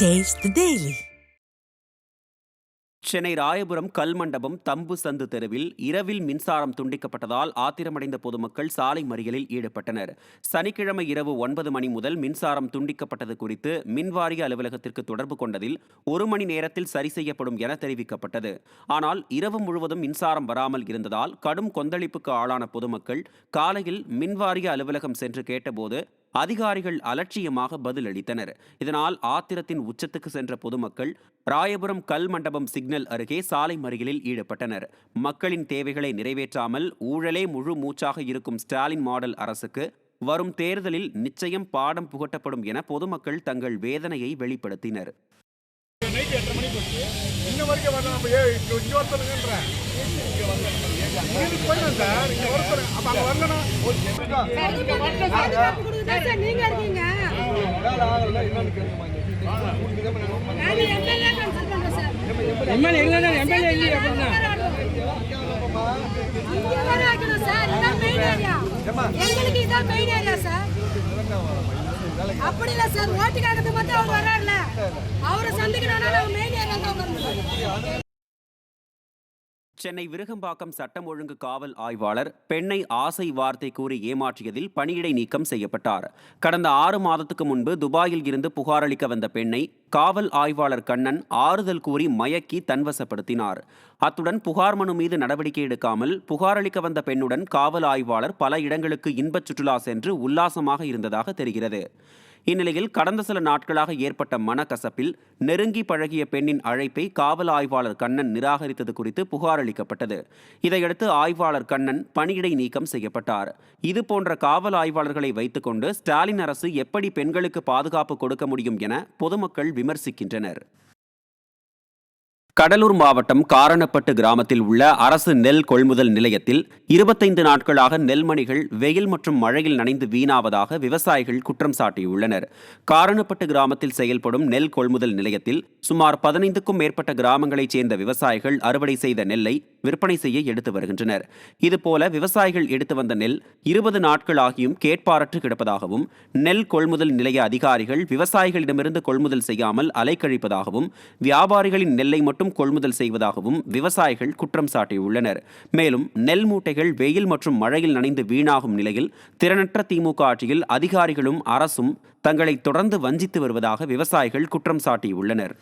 Taste the Daily. Chennai Royapuram Kalmandapam தம்பு சந்து தெருவில் இரவில் மின்சாரம் துண்டிக்கப்பட்டதால் ஆத்திரமடைந்த பொதுமக்கள் சாலை மறியலில் ஈடுபட்டனர். சனிக்கிழமை இரவு 9 மணி முதல் மின்சாரம் துண்டிக்கப்பட்டது குறித்து மின்வாரிய அலுவலகத்திற்கு தொடர்பு கொண்டதில் 1 மணி நேரத்தில் சரி செய்யப்படும் என தெரிவிக்கப்பட்டது. ஆனால் இரவு முழுவதும் மின்சாரம் வராமல் இருந்ததால் கடும் கொந்தளிப்புக்கு ஆளான பொதுமக்கள் காலையில் மின்வாரிய அலுவலகம் சென்று கேட்டபோது அதிகாரிகள் அலட்சியமாக பதிலளித்தனர். இதனால் ஆத்திரத்தின் உச்சத்துக்கு சென்ற பொதுமக்கள் ராயபுரம் கல் மண்டபம் சிக்னல் அருகே சாலை மறியலில் ஈடுபட்டனர். மக்களின் தேவைகளை நிறைவேற்றாமல் ஊழலே முழு மூச்சாக இருக்கும் ஸ்டாலின் மாடல் அரசுக்கு வரும் தேர்தலில் நிச்சயம் பாடம் புகட்டப்படும் என பொதுமக்கள் தங்கள் வேதனையை வெளிப்படுத்தினர். அப்படி இல்ல சார், ஓட்டுக்காக மட்டும் அவர் வர்றாருல, அவரை சந்திக்கணும். மெயின் ஏரியா சென்னை விருகம்பாக்கம் சட்டம் ஒழுங்கு காவல் ஆய்வாளர் பெண்ணை ஆசை வார்த்தை கூறி ஏமாற்றியதில் பணியிடை நீக்கம் செய்யப்பட்டார். கடந்த 6 மாதத்துக்கு முன்பு துபாயில் இருந்து புகாரளிக்க வந்த பெண்ணை காவல் ஆய்வாளர் கண்ணன் ஆறுதல் கூறி மயக்கி தன்வசப்படுத்தினார். அத்துடன் புகார் மனு மீது நடவடிக்கை எடுக்காமல் புகாரளிக்க வந்த பெண்ணுடன் காவல் ஆய்வாளர் பல இடங்களுக்கு இன்பச் சுற்றுலா சென்று உல்லாசமாக இருந்ததாக தெரிகிறது. இந்நிலையில் கடந்த சில நாட்களாக ஏற்பட்ட மனக்கசப்பில் நெருங்கி பழகிய பெண்ணின் அழைப்பை காவல் ஆய்வாளர் கண்ணன் நிராகரித்தது குறித்து புகார் அளிக்கப்பட்டது. இதையடுத்து ஆய்வாளர் கண்ணன் பணியிடை நீக்கம் செய்யப்பட்டார். இதுபோன்ற காவல் ஆய்வாளர்களை வைத்துக்கொண்டு ஸ்டாலின் அரசு எப்படி பெண்களுக்கு பாதுகாப்பு கொடுக்க முடியும் என பொதுமக்கள் விமர்சிக்கின்றனர். கடலூர் மாவட்டம் காரணப்பட்டு கிராமத்தில் உள்ள அரசு நெல் கொள்முதல் நிலையத்தில் 25 நாட்களாக நெல்மணிகள் வெயில் மற்றும் மழையில் நனைந்து வீணாவதாக விவசாயிகள் குற்றம் சாட்டியுள்ளனர். காரணப்பட்டு கிராமத்தில் செயல்படும் நெல் கொள்முதல் நிலையத்தில் சுமார் 15க்கும் மேற்பட்ட கிராமங்களைச் சேர்ந்த விவசாயிகள் அறுவடை செய்த நெல்லை விற்பனை செய்ய எடுத்து வருகின்றனர். இதுபோல விவசாயிகள் எடுத்து வந்த நெல் 20 நாட்கள் ஆகியும் கேட்பாரற்று கிடப்பதாகவும், நெல் கொள்முதல் நிலைய அதிகாரிகள் விவசாயிகளிடமிருந்து கொள்முதல் செய்யாமல் அலைக்கழிப்பதாகவும், வியாபாரிகளின் நெல்லை மட்டும் கொள்முதல் செய்வதாகவும் விவசாயிகள் குற்றம் சாட்டியுள்ளனர். மேலும் நெல் மூட்டைகள் வெயில் மற்றும் மழையில் நனைந்து வீணாகும் நிலையில் திறனற்ற திமுக ஆட்சியில் அதிகாரிகளும் அரசும் தங்களை தொடர்ந்து வஞ்சித்து வருவதாக விவசாயிகள் குற்றம் சாட்டியுள்ளனர்.